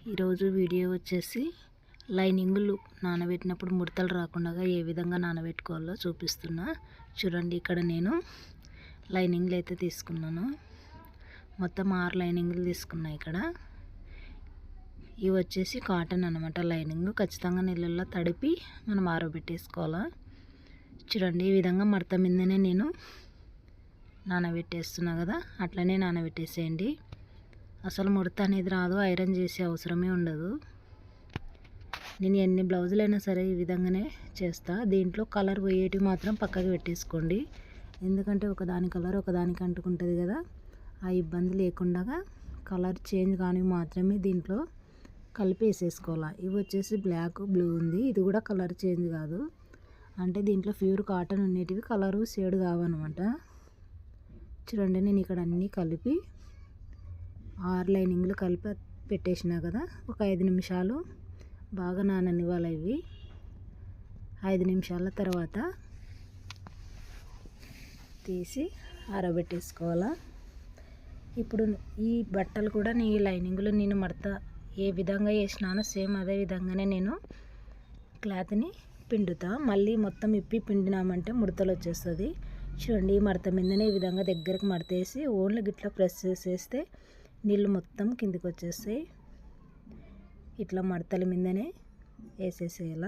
ఈరోజు వీడియో వచ్చేసి లైనింగులు నానబెట్టినప్పుడు ముడతలు రాకుండా ఏ విధంగా నానబెట్టుకోవాలో చూపిస్తున్నా. చూడండి, ఇక్కడ నేను లైనింగ్లు అయితే తీసుకున్నాను. మొత్తం 6 లైనింగ్లు తీసుకున్నా. ఇక్కడ ఇవి వచ్చేసి కాటన్ అనమాట. లైనింగ్ ఖచ్చితంగా నీళ్ళల్లో తడిపి మనం ఆరబెట్టేసుకోవాలా. చూడండి, ఈ విధంగా మడత మీదనే నేను నానబెట్టేస్తున్నా కదా, అట్లనే నానబెట్టేసేయండి. అసలు ముడత అనేది రాదు, ఐరన్ చేసే అవసరమే ఉండదు. నేను ఎన్ని బ్లౌజులైనా సరే ఈ విధంగానే చేస్తా. దీంట్లో కలర్ పోయేటివి మాత్రం పక్కకి పెట్టేసుకోండి, ఎందుకంటే ఒకదాని కలర్ ఒకదానికి అంటుకుంటుంది కదా, ఆ ఇబ్బంది లేకుండా కలర్ చేంజ్ కానీ మాత్రమే దీంట్లో కలిపి వేసేసుకోవాలి. ఇవి వచ్చేసి బ్లాక్ బ్లూ ఉంది, ఇది కూడా కలర్ చేంజ్ కాదు, అంటే దీంట్లో ప్యూర్ కాటన్ ఉండేటివి కలరు షేడ్ కావన్నమాట. చూడండి, నేను ఇక్కడ అన్నీ కలిపి 6 లైనింగ్లు కలిపి పెట్టేసినా కదా. ఒక 5 నిమిషాలు బాగా నాననివ్వాలి. ఇవి 5 నిమిషాల తర్వాత తీసి ఆరబెట్టేసుకోవాలా. ఇప్పుడు ఈ బట్టలు కూడా ఈ లైనింగ్లు నేను మడత ఏ విధంగా వేసినానో సేమ్ అదే విధంగానే నేను క్లాత్ని పిండుతా. మళ్ళీ మొత్తం ఇప్పి పిండినామంటే ముడతలు వచ్చేస్తుంది. చూడండి, ఈ మడత మీదనే ఈ విధంగా దగ్గరకు మడతేసి ఓన్లీ గిట్లా ప్రెస్ చేసేస్తే నీళ్ళు మొత్తం కిందికి వచ్చేస్తాయి. ఇట్లా మడతల మీదనే వేసేసేయాల.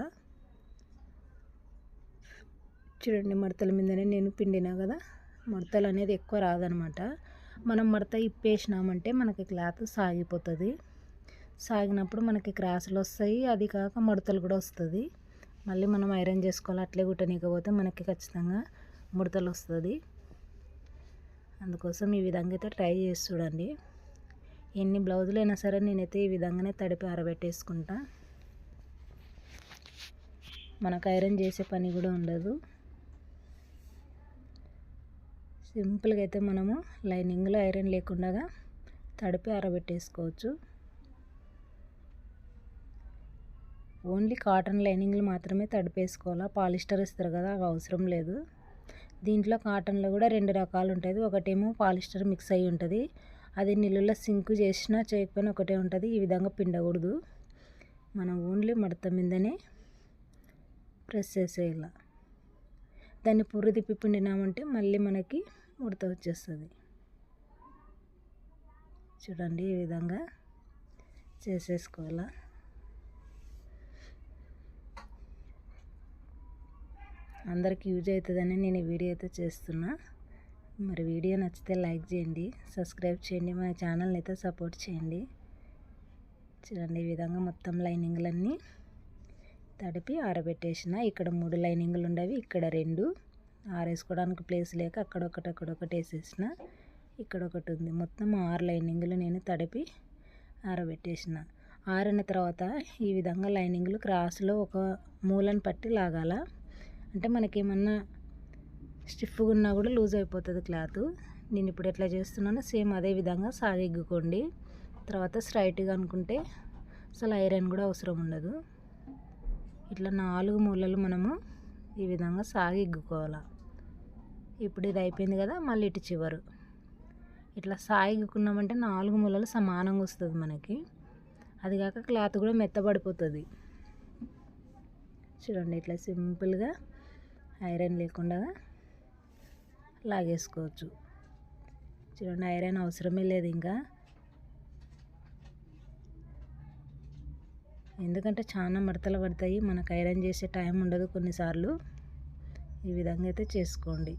చూడండి, మడతల మీదనే నేను పిండినా కదా, మడతలు అనేది ఎక్కువ రాదనమాట. మనం మడత ఇప్పేసినామంటే మనకి క్లాత్ సాగిపోతుంది. సాగినప్పుడు మనకి క్రాసులు వస్తాయి, అది కాక మడతలు కూడా వస్తుంది. మళ్ళీ మనం ఐరన్ చేసుకోవాలి. అట్లే కుట్టనీకపోతే మనకి ఖచ్చితంగా ముడతలు వస్తుంది. అందుకోసం ఈ విధంగా అయితే ట్రై చేసి చూడండి. ఎన్ని బ్లౌజులైనా సరే నేనైతే ఈ విధంగానే తడిపి ఆరబెట్టేసుకుంటా. మనకు ఐరన్ చేసే పని కూడా ఉండదు. సింపుల్గా అయితే మనము లైనింగ్లో ఐరన్ లేకుండా తడిపి ఆరబెట్టేసుకోవచ్చు. ఓన్లీ కాటన్ లైనింగ్లు మాత్రమే తడిపేసుకోవాలా. పాలిస్టర్ ఇస్తారు కదా, అవి అవసరం లేదు. దీంట్లో కాటన్లో కూడా 2 రకాలు ఉంటుంది. ఒకటేమో పాలిస్టర్ మిక్స్ అయ్యి ఉంటుంది, అది నీళ్ళలో సింక్ చేసినా చేయకపోయినా ఒకటే ఉంటుంది. ఈ విధంగా పిండకూడదు, మనం ఓన్లీ మడత మీదనే ప్రెస్ చేసేయాల. దాన్ని పుర్రు తిప్పి పిండినామంటే మళ్ళీ మనకి ముడత వచ్చేస్తుంది. చూడండి, ఈ విధంగా చేసేసుకోవాలా. అందరికీ యూజ్ అవుతుందని నేను ఈ వీడియో అయితే చేస్తున్నా. మరి వీడియో నచ్చితే లైక్ చేయండి, సబ్స్క్రైబ్ చేయండి, మన ఛానల్ని అయితే సపోర్ట్ చేయండి. చూడండి, ఈ విధంగా మొత్తం లైనింగ్లన్నీ తడిపి ఆరబెట్టేసిన. ఇక్కడ 3 లైనింగ్లు ఉండేవి, ఇక్కడ 2 ఆరేసుకోవడానికి ప్లేస్ లేక అక్కడొకటి వేసేసిన. ఇక్కడ ఒకటి ఉంది. మొత్తం 6 లైనింగ్లు నేను తడిపి ఆరబెట్టేసిన. ఆరిన తర్వాత ఈ విధంగా లైనింగ్లు క్రాస్లో ఒక మూలను పట్టి లాగాల. అంటే మనకేమన్నా స్టిఫ్గా ఉన్నా కూడా లూజ్ అయిపోతుంది క్లాత్. నేను ఇప్పుడు ఎట్లా చేస్తున్నానో సేమ్ అదే విధంగా సాగిగ్గుకోండి. తర్వాత స్ట్రైట్గా అనుకుంటే అసలు ఐరన్ కూడా అవసరం ఉండదు. ఇట్లా 4 మూలలు మనము ఈ విధంగా సాగిగ్గుకోవాలి. ఇప్పుడు ఇది అయిపోయింది కదా, మళ్ళీ ఇటు చివరు ఇట్లా సాగిగ్గుకున్నామంటే 4 మూలలు సమానంగా వస్తుంది మనకి. అది కాక క్లాత్ కూడా మెత్తబడిపోతుంది. చూడండి, ఇట్లా సింపుల్గా ఐరన్ లేకుండా లాగేసుకోవచ్చు. చూడండి, ఐరన్ అవసరమే లేదు ఇంకా, ఎందుకంటే చాలా మడతలు పడతాయి, మనకు ఐరన్ చేసే టైం ఉండదు కొన్నిసార్లు. ఈ విధంగా అయితే చేసుకోండి.